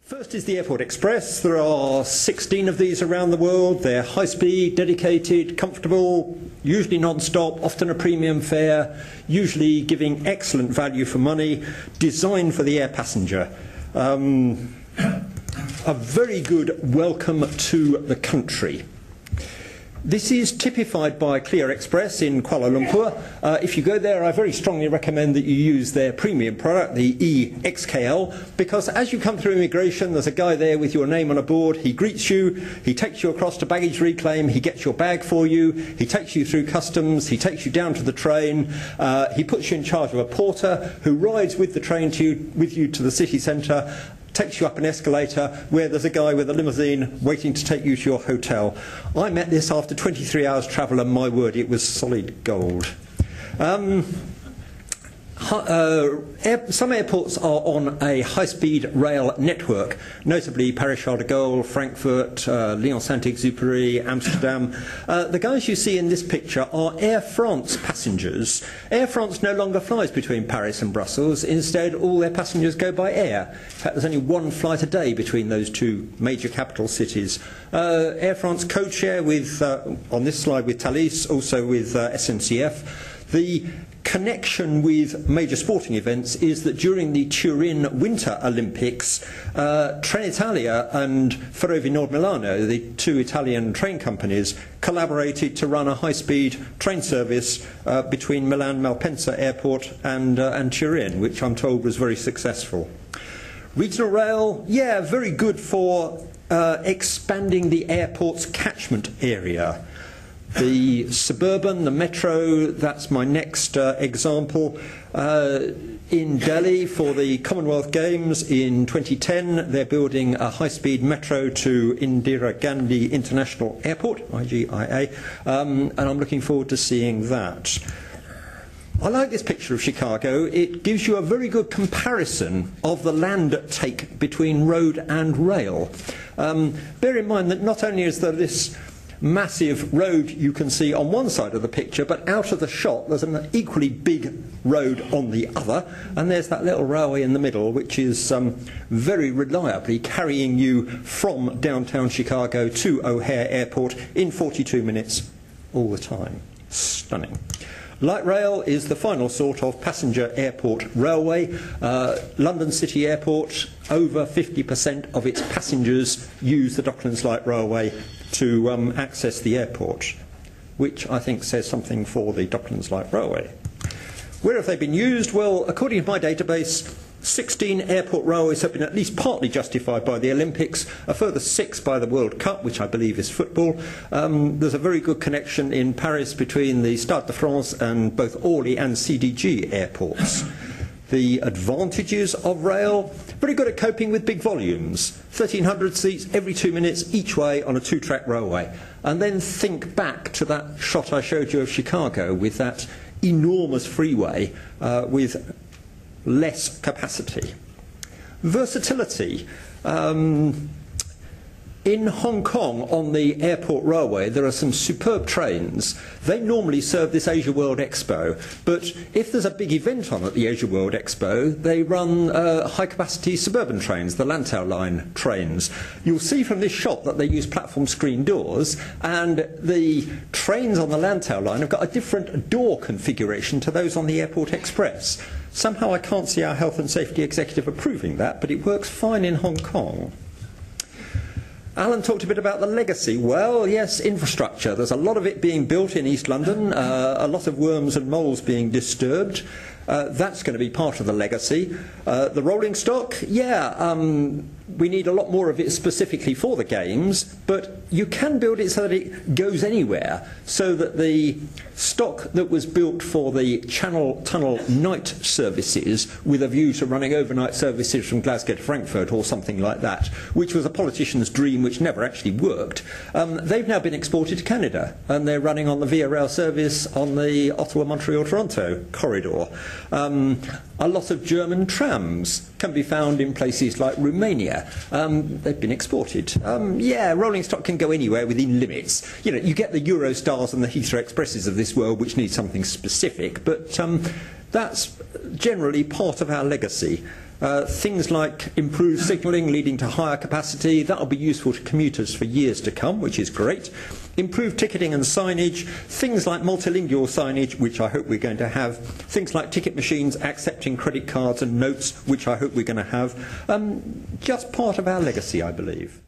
First is the Airport Express. There are 16 of these around the world. They're high-speed, dedicated, comfortable, usually non-stop, often a premium fare, usually giving excellent value for money, designed for the air passenger. A very good welcome to the country. This is typified by Clear Express in Kuala Lumpur. If you go there, I very strongly recommend that you use their premium product, the EXKL, because as you come through immigration, there's a guy there with your name on a board. He greets you, he takes you across to baggage reclaim, he gets your bag for you, he takes you through customs, he takes you down to the train, he puts you in charge of a porter who rides with the train with you to the city centre, takes you up an escalator where there's a guy with a limousine waiting to take you to your hotel. I met this after 23 hours travel, and my word, it was solid gold. Some airports are on a high-speed rail network, notably Paris-Charles de Gaulle, Frankfurt, Lyon-Saint-Exupéry, Amsterdam. The guys you see in this picture are Air France passengers. Air France no longer flies between Paris and Brussels. Instead, all their passengers go by air. In fact, there's only one flight a day between those two major capital cities. Air France code-share with, on this slide, with Thalys, also with SNCF. The connection with major sporting events is that during the Turin Winter Olympics, Trenitalia and Ferrovie Nord Milano, the two Italian train companies, collaborated to run a high-speed train service between Milan Malpensa Airport and Turin, which I'm told was very successful. Regional rail, yeah, very good for expanding the airport's catchment area. The suburban, the metro, that's my next example. In Delhi, for the Commonwealth Games in 2010, they're building a high-speed metro to Indira Gandhi International Airport, IGIA, and I'm looking forward to seeing that. I like this picture of Chicago. It gives you a very good comparison of the land take between road and rail. Bear in mind that not only is there this massive road you can see on one side of the picture, but out of the shot there's an equally big road on the other, and there's that little railway in the middle which is very reliably carrying you from downtown Chicago to O'Hare Airport in 42 minutes all the time. Stunning. Light rail is the final sort of passenger airport railway. London City Airport, over 50% of its passengers use the Docklands Light Railway to access the airport, which I think says something for the Docklands Light Railway. Where have they been used? Well, according to my database, 16 airport railways have been at least partly justified by the Olympics, a further 6 by the World Cup, which I believe is football. There's a very good connection in Paris between the Stade de France and both Orly and CDG airports. The advantages of rail, very good at coping with big volumes. 1,300 seats every 2 minutes each way on a 2-track railway. And then think back to that shot I showed you of Chicago with that enormous freeway with less capacity. Versatility. In Hong Kong, on the airport railway, there are some superb trains. They normally serve this Asia World Expo, but if there's a big event on at the Asia World Expo, they run high-capacity suburban trains, the Lantau Line trains. You'll see from this shot that they use platform screen doors, and the trains on the Lantau Line have got a different door configuration to those on the Airport Express. Somehow I can't see our health and safety executive approving that, but it works fine in Hong Kong. Alan talked a bit about the legacy. Well, yes, infrastructure. There's a lot of it being built in East London, a lot of worms and moles being disturbed. That's going to be part of the legacy. The rolling stock, yeah, we need a lot more of it specifically for the games, but you can build it so that it goes anywhere, so that the stock that was built for the Channel Tunnel night services with a view to running overnight services from Glasgow to Frankfurt or something like that, which was a politician's dream which never actually worked, they've now been exported to Canada, and they're running on the Via Rail service on the Ottawa-Montreal-Toronto corridor. A lot of German trams can be found in places like Romania. They've been exported. Yeah, rolling stock can go anywhere within limits. You know, you get the Eurostars and the Heathrow Expresses of this world which need something specific, but that's generally part of our legacy. Things like improved signalling leading to higher capacity, that will be useful to commuters for years to come, which is great. Improved ticketing and signage, things like multilingual signage, which I hope we're going to have, things like ticket machines accepting credit cards and notes, which I hope we're going to have. Just part of our legacy, I believe.